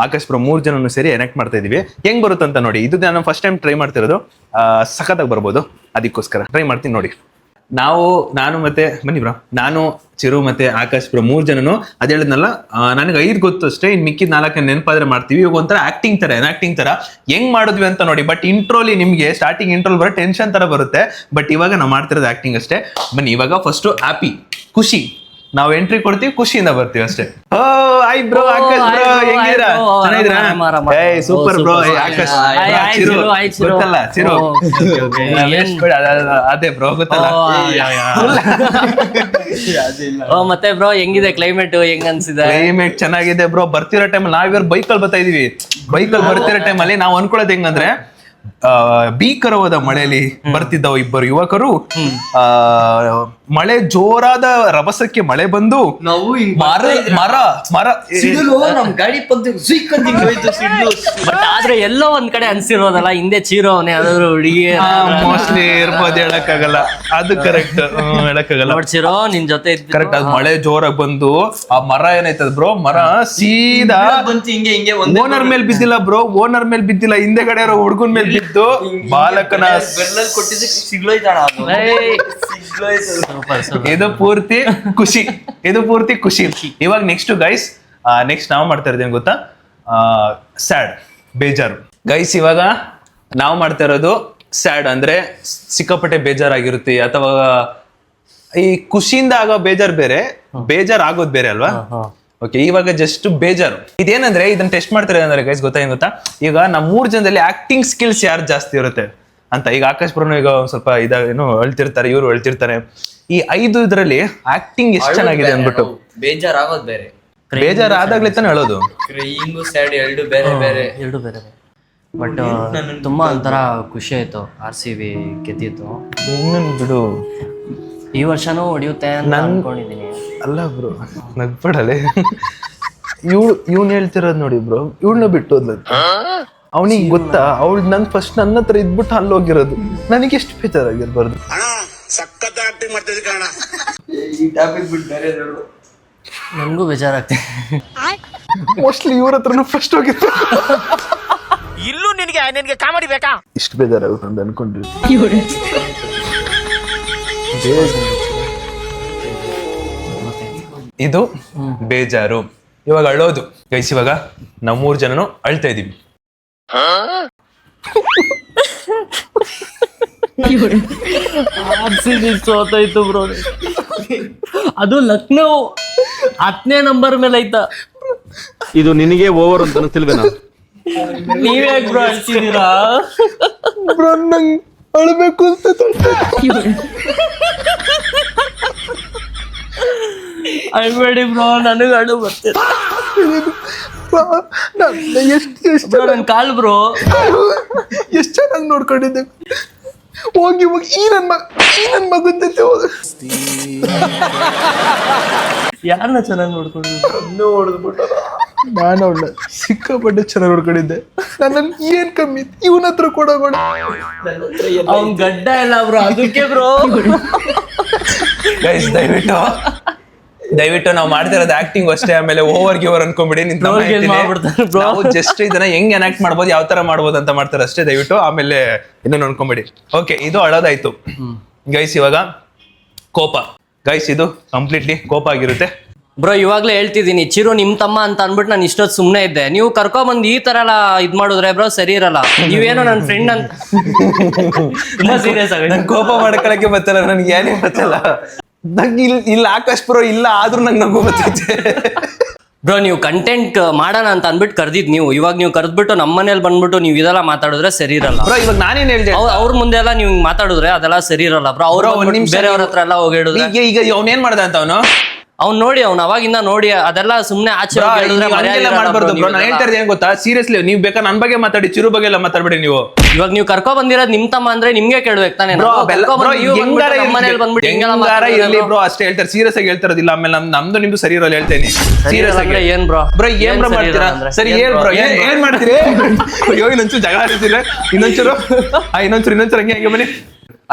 [SPEAKER 1] ಆಕಾಶ್ ಬ್ರೋ 3 ಜನನು ಸೇರಿ ಎನಾಕ್ಟ್ ಮಾಡ್ತಾ ಇದೀವಿ. ಹೆಂಗ್ ಬರುತ್ತಂತ ನೋಡಿ. ಇದು ನಾನು ಫಸ್ಟ್ ಟೈಮ್ ಟ್ರೈ ಮಾಡ್ತಿರೋದು. ಸಖತ್ತಾಗಿ ಬರ್ಬೋದು, ಅದಕ್ಕೋಸ್ಕರ ಟ್ರೈ ಮಾಡ್ತೀನಿ ನೋಡಿ. ನಾನು ಮತ್ತೆ ಬನ್ನಿ ಬ್ರೋ, ನಾನು ಚಿರು ಮತ್ತೆ ಆಕಾಶ್ ಬ್ರೋ 3 ಜನನು ಅದ್ ಹೇಳಿದ್ನಲ್ಲ, ನನಗೆ 5 ಗೊತ್ತು ಅಷ್ಟೇ. ಇನ್ ಮಿಕ್ಕಿದ 4 ನೆನಪಾದ್ರೆ ಮಾಡ್ತೀವಿ. ಇವಾಗ ಒಂಥರ ಆಕ್ಟಿಂಗ್ ತರ, ಎನಾಕ್ಟಿಂಗ್ ತರ ಹೆಂಗ್ ಮಾಡಿದ್ವಿ ಅಂತ ನೋಡಿ. ಬಟ್ ಇಂಟ್ರೋಲಿ ನಿಮ್ಗೆ ಸ್ಟಾರ್ಟಿಂಗ್ ಇಂಟ್ರೋಲ್ ಬರೋ ಟೆನ್ಷನ್ ತರ ಬರುತ್ತೆ, ಬಟ್ ಇವಾಗ ನಾವು ಮಾಡ್ತಿರೋದು ಆಕ್ಟಿಂಗ್ ಅಷ್ಟೇ. ಬನ್ನಿ ಇವಾಗ ಫಸ್ಟ್ ಹ್ಯಾಪಿ, ಖುಷಿ, ನಾವು ಎಂಟ್ರಿ ಕೊಡ್ತೀವಿ, ಖುಷಿಯಿಂದ ಬರ್ತೀವಿ ಅಷ್ಟೇ. ಓ ಆಯ್ ಬ್ರೋ, ಆಕಾಶ್ ಬ್ರೋ ಹೆಂಗಿದ್ದೀರಾ? ಚೆನ್ನಾಗಿದ್ದೀರಾ? ಏಯ್ ಸೂಪರ್ ಬ್ರೋ. ಆಕಾಶ್ ಗೊತ್ತಲ್ಲ, ಚಿರು ಅದೇ ಬ್ರೋ ಗೊತ್ತಲ್ಲ.
[SPEAKER 2] ಮತ್ತೆ ಬ್ರೋ ಹೆಂಗಿದೆ ಕ್ಲೈಮೇಟ್, ಹೆಂಗ್ ಅನ್ಸಿದೆ?
[SPEAKER 1] ಕ್ಲೈಮೇಟ್ ಚೆನ್ನಾಗಿದೆ ಬ್ರೋ. ಬರ್ತಿರೋ ಟೈಮಲ್ಲಿ ನಾವಿವ್ರು ಬೈಕಲ್ಲಿ ಬರ್ತಾ ಇದೀವಿ. ಬೈಕಲ್ಲಿ ಬರ್ತಿರೋ ಟೈಮಲ್ಲಿ ನಾವು ಅನ್ಕೊಳ್ಳೋದು ಹೆಂಗಂದ್ರೆ, ಭೀಕರವಾದ ಮಳೆಯಲ್ಲಿ ಬರ್ತಿದ್ದವು 2 ಯುವಕರು. ಮಳೆ ಜೋರಾದ ರಭಸಕ್ಕೆ ಮಳೆ ಬಂದು ಮರ
[SPEAKER 2] ನಮ್ ಗಾಡಿ ಬಟ್ ಆದ್ರೆ ಎಲ್ಲೋ ಒಂದ್ ಕಡೆ ಅನ್ಸಿರೋದಲ್ಲ, ಹಿಂದೆ ಚೀರೋ ಅವನೇ ಯಾವ್ದಾದ್ರು ಹುಡುಗಿ
[SPEAKER 1] ಮೋಸ್ಟ್ಲಿ ಇರ್ಬೋದು, ಹೇಳಕ್ಕಾಗಲ್ಲ. ಅದು ಕರೆಕ್ಟ್, ಹೇಳಕ್ಕಾಗಲ್ಲ.
[SPEAKER 2] ಬಟ್ ಚಿರೋ ನಿನ್ ಜೊತೆ
[SPEAKER 1] ಕರೆಕ್ಟ್. ಅದು ಮಳೆ ಜೋರಾಗಿ ಬಂದು ಆ ಮರ ಏನಾಯ್ತದ ಬ್ರೋ, ಮರ ಸೀದಾ ಓನರ್ ಮೇಲ್ ಬಿದ್ದಿಲ್ಲ ಬ್ರೋ, ಓನರ್ ಮೇಲ್ ಬಿದ್ದಿಲ್ಲ, ಹಿಂದೆಗಡೆ ಇರೋ ಹುಡುಗನ್ ಮೇಲ್ ಬಿದ್ದು ಬಾಲಕನ ಇದು ಪೂರ್ತಿ ಖುಷಿ. ಇವಾಗ ನೆಕ್ಸ್ಟ್ ಗೈಸ್, ನೆಕ್ಸ್ಟ್ ನಾವು ಮಾಡ್ತಾ ಇರೋದೇನು ಗೊತ್ತಾ, ಸ್ಯಾಡ್, ಬೇಜಾರು ಗೈಸ್. ಇವಾಗ ನಾವು ಮಾಡ್ತಾ ಇರೋದು ಸ್ಯಾಡ್, ಅಂದ್ರೆ ಸಿಕ್ಕಾಪಟ್ಟೆ ಬೇಜಾರಾಗಿರುತ್ತೆ, ಅಥವಾ ಈ ಖುಷಿಯಿಂದ ಆಗೋ ಬೇಜಾರ್ ಬೇರೆ, ಬೇಜಾರ್ ಆಗೋದ್ ಬೇರೆ ಅಲ್ವಾ. ಓಕೆ, ಇವಾಗ ಜಸ್ಟ್ ಬೇಜಾರು. ಇದೇನಂದ್ರೆ ಇದನ್ನ ಟೆಸ್ಟ್ ಮಾಡ್ತಾರೆ ಅಂದ್ರೆ ಗೈಸ್ ಗೊತ್ತಾ, ಈಗ ನಮ್ಮ 3 ಜನದಲ್ಲಿ ಆಕ್ಟಿಂಗ್ ಸ್ಕಿಲ್ಸ್ ಯಾರು ಜಾಸ್ತಿ ಇರುತ್ತೆ ಅಂತ. ಈಗ ಆಕಾಶ್ ಬ್ರೋನು ಈಗ ಸ್ವಲ್ಪ ಏನು ಅಳ್ತಿರ್ತಾರೆ, ಇವ್ರು ಅಳ್ತಿರ್ತಾರೆ. ಈ 5 ಇದರಲ್ಲಿ ಆಕ್ಟಿಂಗ್ ಎಷ್ಟು ಚೆನ್ನಾಗಿದೆ ಅಂದ್ಬಿಟ್ಟು.
[SPEAKER 2] ಬೇಜಾರಾಗೋದ್ ಬೇರೆ,
[SPEAKER 1] ಬೇಜಾರ್ ಆದಾಗ್ಲೇ ತಾನೆ ಹೇಳೋದು.
[SPEAKER 2] ಎರಡು ಬೇರೆ. ಬಟ್ ತುಂಬಾ ಒಂಥರ ಖುಷಿ ಆಯ್ತು RCB ಗೆದ್ದಿತ್ತು.
[SPEAKER 1] ಬಿಡು,
[SPEAKER 2] ಈ ವರ್ಷನೂ ಹೊಡಿಯುತ್ತೆ ಅಂತ ಅನ್ಕೊಂಡಿದೀನಿ.
[SPEAKER 1] ಅಲ್ಲ ಬ್ರೋ, ನಗ್ಬೇಡಲೆ. ಇವ್ನು ಹೇಳ್ತಿರೋದ್ ನೋಡಿ ಬ್ರೋ, ಇವಳನ್ನ ಬಿಟ್ಟು ಅವನಿಗೆ ಗೊತ್ತಾ, ಅವಳು ನನ್ನ ಹತ್ರ ಇದ್ಬಿಟ್ಟು ಅಲ್ಲಿ ಹೋಗಿರೋದು. ನನಗೆ ಎಷ್ಟು ಬೇಜಾರಾಗಿರ್ಬಾರ್ದು.
[SPEAKER 2] ನನ್ಗೂ ಬೇಜಾರಾಗ್ತದೆ.
[SPEAKER 1] ಮೋಸ್ಟ್ಲಿ ಇವ್ರ ಹತ್ರನೂ ಫಸ್ಟ್ ಹೋಗಿರ್ತಾರೆ.
[SPEAKER 3] ಇಲ್ಲೂ ನಿನಗೆ ಕಾಮಿಡಿ ಬೇಕಾ?
[SPEAKER 1] ಇಷ್ಟು ಬೇಜಾರಾಗುತ್ತೆ ಅಂತ ಅನ್ಕೊಂಡ್ರಿ. ಇದು ಬೇಜಾರು. ಇವಾಗ ಅಳೋದು ಗೈಸ್. ಇವಾಗ ನಾವು 3 ಜನನು ಅಳ್ತಾ ಇದೀವಿ.
[SPEAKER 2] ಸೋತಾಯ್ತು ಬ್ರೋ. ಅದು ಲಕ್ನೋ 10ನೇ ನಂಬರ್ ಮೇಲೆ ಐತಾ.
[SPEAKER 4] ಇದು ನಿನಗೆ ಓವರ್ ಅಂತ ಅನಿಸ್ತಿಲ್ವೇನಾ?
[SPEAKER 2] ನೀವೇ ಬ್ರೋ ಅಳ್ತಿದ್ದೀರಾ?
[SPEAKER 1] ಬ್ರೋ ನಂಗೆ ಅಳ್ಬೇಕು ಅಂತ
[SPEAKER 2] ಅಳ್ಬೇಡಿ ಬ್ರೋ, ನನಗೆ ಅಳು ಬರ್ತಿದೆ.
[SPEAKER 1] ಎಷ್ಟು
[SPEAKER 2] ನನ್ ಕಾಲ್ ಬ್ರೋ,
[SPEAKER 1] ಎಷ್ಟು ಚೆನ್ನಾಗಿ ನೋಡ್ಕೊಂಡಿದ್ದೆ. ಹೋಗಿ ಈ ನನ್ ಮಗನ್ ಜೊತೆ
[SPEAKER 2] ಯಾರನ್ನ ಚೆನ್ನಾಗಿ ನೋಡ್ಕೊಂಡಿದ್ದೆ?
[SPEAKER 1] ನಾನು ಅವಳ ಸಿಕ್ಕಾಪಟ್ಟೆ ಚೆನ್ನಾಗಿ ನೋಡ್ಕೊಂಡಿದ್ದೆ. ನನ್ನ ಏನ್ ಕಮ್ಮಿ, ಇವನ ಹತ್ರ ಕೊಡೋಣ.
[SPEAKER 2] ಅವ್ನ್ ಗಡ್ಡ ಇಲ್ಲ ಬ್ರೋ, ಅದಕ್ಕೆ ಬ್ರೋ.
[SPEAKER 1] ಗೈಸ್ ದಯವಿಟ್ಟು ನಾವು ಮಾಡ್ತಿರೋದು ಆಕ್ಟಿಂಗ್ ಅಷ್ಟೇ. ಆಮೇಲೆ ಓವರ್ ಗಿವರ್ ಅನ್ಕೊಂಡ್ಬಿಡಿ. ನಾವು ಜಸ್ಟ್ ಇದನ್ನ ಹೆಂಗ್ ಎನಾಕ್ಟ್ ಮಾಡ್ಬೋದು, ಯಾವ ತರ ಮಾಡ್ಬೋದು ಅಂತ ಮಾಡ್ತಾರೆ ಅಷ್ಟೇ. ದಯವಿಟ್ಟು ಆಮೇಲೆ ಇನ್ನೊಂದು ಅನ್ಕೊಂಬಿಡಿ. ಓಕೆ, ಇದು ಅಳೋದಾಯ್ತು ಗೈಸ್. ಇವಾಗ ಕೋಪ ಗೈಸ್, ಇದು ಕಂಪ್ಲೀಟ್ಲಿ ಕೋಪ ಆಗಿರುತ್ತೆ
[SPEAKER 2] ಬ್ರೋ. ಇವಾಗ್ಲೇ ಹೇಳ್ತಿದ್ದೀನಿ, ಚಿರು ನಿಮ್ ತಮ್ಮ ಅಂತ ಅನ್ಬಿಟ್ಟು ನಾನು ಇಷ್ಟೊತ್ತು ಸುಮ್ನೆ ಇದ್ದೆ. ನೀವು ಕರ್ಕೊಂಬಂದ್ ಈ ತರ ಎಲ್ಲ ಇದ್ ಮಾಡಿದ್ರೆ ಬ್ರೋ ಸರಿ ಇರಲ್ಲ. ನೀವೇನೋ ನನ್ನ ಫ್ರೆಂಡ್ ಅಂತ ತುಂಬಾ ಸೀರಿಯಸ್ ಆಗಿ
[SPEAKER 1] ನನ್ ಕೋಪ ಮಾಡ್ಕೊಳಕ್ಕೆ ಬರ್ತಲ್ಲ, ನನ್ಗೆ ಏನೇ ಬರ್ತಲ್ಲ. ನಂಗೆ ಇಲ್ಲಿ ಆಕಾಶ್ ಬ್ರೋ ಇಲ್ಲ, ಆದ್ರೂ ನಂಗೆ ನಗು ಬರ್ತೈತೆ.
[SPEAKER 2] ಬ್ರೋ ನೀವು ಕಂಟೆಂಟ್ ಮಾಡೋಣ ಅಂತ ಅನ್ಬಿಟ್ಟು ಕರ್ದಿದ್ ನೀವು, ಇವಾಗ ನೀವು ಕರೆದ್ಬಿಟ್ಟು ನಮ್ಮ ಮನೇಲಿ ಬಂದ್ಬಿಟ್ಟು ನೀವು ಇದೆಲ್ಲ ಮಾತಾಡಿದ್ರೆ ಸರಿ ಇರಲ್ಲ
[SPEAKER 1] ಬ್ರೋ ಇವಾಗ ನಾನೇನ್ ಹೇಳ್ದೆ
[SPEAKER 2] ಅವ್ರ ಮುಂದೆ ಎಲ್ಲ ನೀವು ಮಾತಾಡಿದ್ರೆ ಅದೆಲ್ಲ ಸರಿ ಇರಲ್ಲ ಬ್ರೋ. ಅವ್ರು ಬೇರೆಯವ್ರ ಹತ್ರ ಎಲ್ಲ ಹೋಗಿ ಹೇಳಿದ್ರೆ
[SPEAKER 1] ಈಗ ಅವನೇನ್ ಮಾಡ್ದ ಅಂತ ಅವನು
[SPEAKER 2] ನೋಡಿ ಅವ್ನು ಅವಾಗಿಂದ ನೋಡಿ ಅದೆಲ್ಲ ಸುಮ್ನೆ ಆಚೆ ಹೋಗಿ ಹೇಳಿದ್ರೆ ಮರ್ಯಾದೆ ಇರಲ್ಲ
[SPEAKER 1] ಮಾಡ್ಬಾರ್ದು
[SPEAKER 2] bro
[SPEAKER 1] ಬ್ರೋ. ನಾನು ಹೇಳ್ತಾ ಇರೋದು ಏನ್ ಗೊತ್ತಾ, ಸೀರಿಯಸ್ಲಿ ನೀವ್ ಬೇಕಾ ನನ್ ಬಗ್ಗೆ ಮಾತಾಡಿ, ಚಿರು ಬಗ್ಗೆ ಎಲ್ಲ ಮಾತಾಡ್ಬೇಡಿ ನೀವು.
[SPEAKER 2] ಇವಾಗ ನೀವು ಕರ್ಕೊ ಬಂದಿರೋದು ನಿಮ್ ತಮ್ಮ ಅಂದ್ರೆ ನಿಮ್ಗೆ ಕೇಳ್ಬೇಕು ತಾನೇ. ಮನೇಲಿ
[SPEAKER 1] ಇರ್ಲಿ ಬ್ರೋ ಅಷ್ಟೇ ಹೇಳ್ತಾರೆ, ಸೀರಿಯಸ್ ಆಗಿ ಹೇಳ್ತಾರದಿಲ್ಲ. ಆಮೇಲೆ ನಮ್ದು ನಿಮ್ದು ಸರಿ ಇರೋಲ್ಲ ಹೇಳ್ತೇನೆ ಸೀರಿಯಸ್ ಆಗಿ.
[SPEAKER 2] ಏನ್ ಬ್ರೋ
[SPEAKER 1] ಬ್ರೋ ಏನ್ ಬ್ರೋ ಮಾಡ್ತೀರಾ? ಸರಿ ಹೇಳ್ ಬ್ರೋ ಏನ್ ಮಾಡ್ತೀರಿ? ಅಯ್ಯೋ ಇನ್ನೊಂಚೂರು ಜಗಳ ಆಡ್ತಿಲ್ಲ, ಇನ್ನೊಂಚೂರು ಹಂಗೆ ಹಂಗೆ ಬನ್ನಿ.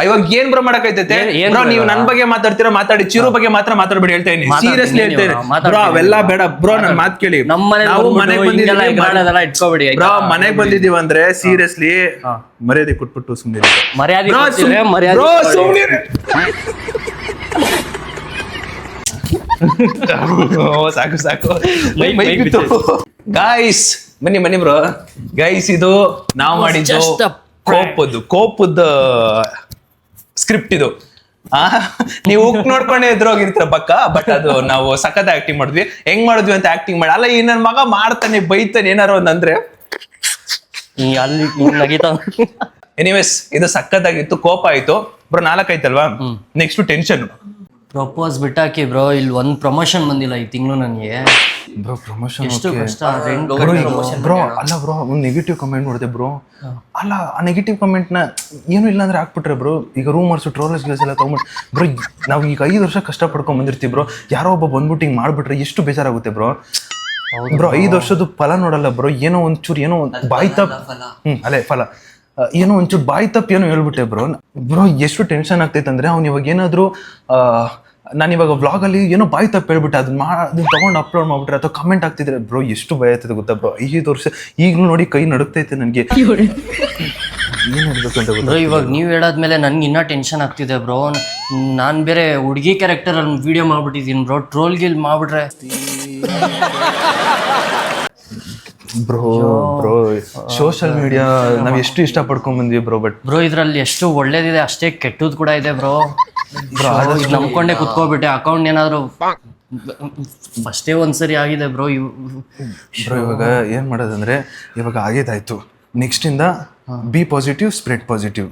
[SPEAKER 1] ಇವಾಗ ಏನ್ ಬ್ರೋ ಮಾಡಕೈತೈತೆ ಬ್ರೋ? ನೀವು ನನ್ ಬಗ್ಗೆ ಮಾತಾಡ್ತೀರಾ, ಮಾತಾಡಿ. ಚಿರು ಬಗ್ಗೆ ಮಾತ್ರ ಮಾತಾಡ್ಬೇಡಿ ಹೇಳ್ತೇನೆ, ಸೀರಿಯಸ್ಲಿ ಹೇಳ್ತೇನೆ ಬ್ರೋ. ಅವೆಲ್ಲ ಬೇಡ ಬ್ರೋ, ನನ್ ಮಾತ್ ಕೇಳಿ. ನಾವು ಮನೆಗ್ ಬಂದಿದ್ದೀವಿ ಬ್ರೋ, ಮನೆಗ್ ಬಂದಿದೀವಿ ಅಂದ್ರೆ ಸೀರಿಯಸ್ಲಿ ಮರ್ಯಾದೆ ಕೊಟ್ಬಿಟ್ಟು ಸುಮ್ಮನೆ
[SPEAKER 2] ಮರ್ಯಾದೆ
[SPEAKER 1] ಸಾಕು ಸಾಕು. ಗಾಯ್ಸ್ ಬನ್ನಿ ಬ್ರೋ. ಗೈಸ್ ಇದು ನಾವು ಮಾಡಿದ್ದು ಕೋಪದ ಸ್ಕ್ರಿಪ್ಟ್ ಇದು. ನೀವು ಉಕ್ ನೋಡ್ಕೊಂಡೆ ಎದುರೋಗಿರ್ತೀರ ಪಕ್ಕ, ಬಟ್ ಅದು ನಾವು ಸಖತ್ ಆಕ್ಟಿಂಗ್ ಮಾಡಿದ್ವಿ. ಹೆಂಗ್ ಮಾಡಿದ್ವಿ ಅಂತ ಆಕ್ಟಿಂಗ್ ಮಾಡಿ ಅಲ್ಲ, ಈ ನನ್ ಮಗ ಮಾಡ್ತಾನೆ ಬೈತಾನೆ ಏನಾರು ಒಂದಂದ್ರೆ ಎನಿವೇಸ್ ಇದು ಸಖತ್ತಾಗಿತ್ತು, ಕೋಪ ಆಯ್ತು ಬ್ರೋ. 4 ಆಯ್ತಲ್ವಾ, ನೆಕ್ಸ್ಟ್ ಟೆನ್ಷನ್.
[SPEAKER 2] ಪ್ರಪೋಸ್ ಬಿಟ್ಟಾಕಿ ಬ್ರೋ, ಇಲ್ಲಿ ಒಂದ್ ಪ್ರಮೋಷನ್ ಬಂದಿಲ್ಲ ಈ ತಿಂಗಳು ನನಗೆ.
[SPEAKER 1] ಬ್ರೋ ಪ್ರಮೋಷನ್
[SPEAKER 2] ಎಷ್ಟು ಕಷ್ಟ.
[SPEAKER 1] ಬ್ರೋ ಅಲ್ಲ ಬ್ರೋ, ಒಂದು ನೆಗೆಟಿವ್ ಕಮೆಂಟ್ ನೋಡಿದೆ ಬ್ರೋ. ಅಲ್ಲ ಆ ನೆಗೆಟಿವ್ ಕಮೆಂಟ್ ನ ಏನು ಇಲ್ಲ ಅಂದ್ರೆ ಹಾಕ್ಬಿಟ್ರೆ ಬ್ರೋ, ಈಗ ರೂಮರ್ಸ್ ಟ್ರೋಲರ್ಸ್ ಎಲ್ಲ ತಗೊಂಡ್ಬಿಟ್ಟು ಬ್ರೋ, ನಾವು ಈಗ 5 ವರ್ಷ ಕಷ್ಟ ಪಡ್ಕೊಂಡ್ ಬಂದಿರ್ತೀವಿ ಬ್ರೋ. ಯಾರೋ ಒಬ್ಬ ಬಂದ್ಬಿಟ್ಟು ಹಿಂಗ್ ಮಾಡ್ಬಿಟ್ರೆ ಎಷ್ಟು ಬೇಜಾರಾಗುತ್ತೆ ಬ್ರೋ. ಬ್ರೋ 5 ವರ್ಷದ ಫಲ ನೋಡಲ್ಲ ಬ್ರೋ, ಏನೋ ಒಂಚೂರು ಏನೋ ಬಾಯಿ ತಪ್ಪ ಅಲ್ಲೇ ಫಲ ಏನೋ ಒಂಚೂರು ಬಾಯಿ ತಪ್ಪು ಏನೋ ಹೇಳ್ಬಿಟ್ಟೆ ಬ್ರೋ. ಎಷ್ಟು ಟೆನ್ಷನ್ ಆಗ್ತೈತೆ ಅಂದ್ರೆ, ಅವ್ನು ಇವಾಗ ಏನಾದ್ರು ನಾನು ಇವಾಗ ವ್ಲಾಗಲ್ಲಿ ಏನೋ ಬಾಯಿ ತಪ್ಪು ಹೇಳ್ಬಿಟ್ಟೆ, ಅದನ್ನ ತಗೊಂಡು ಅಪ್ಲೋಡ್ ಮಾಡ್ಬಿಟ್ರೆ ಅಥವಾ ಕಮೆಂಟ್ ಆಗ್ತಿದ್ರೆ ಬ್ರೋ ಎಷ್ಟು ಭಯ ಆಗ್ತದೆ ಗೊತ್ತಾ ಬ್ರೋ. 5 ವರ್ಷ ಈಗಲೂ ನೋಡಿ ಕೈ ನಡುಕ್ತೈತೆ ನನಗೆ, ಏನ್ ಹೇಳ್ಬೇಕು ಅಂತ ಗೊತ್ತಾ.
[SPEAKER 2] ಇವಾಗ ನೀವು ಹೇಳಾದ್ಮೇಲೆ ನನ್ಗೆ ಇನ್ನೂ ಟೆನ್ಷನ್ ಆಗ್ತಿದೆ ಬ್ರೋ. ನಾನು ಬೇರೆ ಹುಡುಗಿ ಕ್ಯಾರೆಕ್ಟರ್ ಅಲ್ಲಿ ವಿಡಿಯೋ ಮಾಡ್ಬಿಟ್ಟಿದ್ದೀನಿ ಬ್ರೋ, ಟ್ರೋಲ್ ಗಿಲ್ ಮಾಡ್ಬಿಟ್ರೆ.
[SPEAKER 1] ಬ್ರೋ ಸೋಷಿಯಲ್ ಮೀಡಿಯಾ ನಾವ್ ಎಷ್ಟು ಇಷ್ಟ ಪಡ್ಕೊಂಡ್ ಬಂದ್ವಿ ಬ್ರೋ. ಬಟ್
[SPEAKER 2] ಬ್ರೋ ಇದ್ರಲ್ಲಿ ಎಷ್ಟು ಒಳ್ಳೇದಿದೆ ಅಷ್ಟೇ ಕೆಟ್ಟದ್ ಕೂಡ ಇದೆ ಬ್ರೋ. ನಂಬ್ಕೊಂಡೆ ಕುತ್ಕೋಬಿಟ್ಟೆ, ಅಕೌಂಟ್ ಏನಾದ್ರು ಫಸ್ಟೇ ಒಂದ್ಸರಿ ಆಗಿದೆ ಬ್ರೋ.
[SPEAKER 1] ಇವಾಗ ಏನ್ ಮಾಡೋದಂದ್ರೆ, ಇವಾಗ ಆಗಿದ್ದಾಯ್ತು, ನೆಕ್ಸ್ಟ್ ಇಂದ B positive spread positive.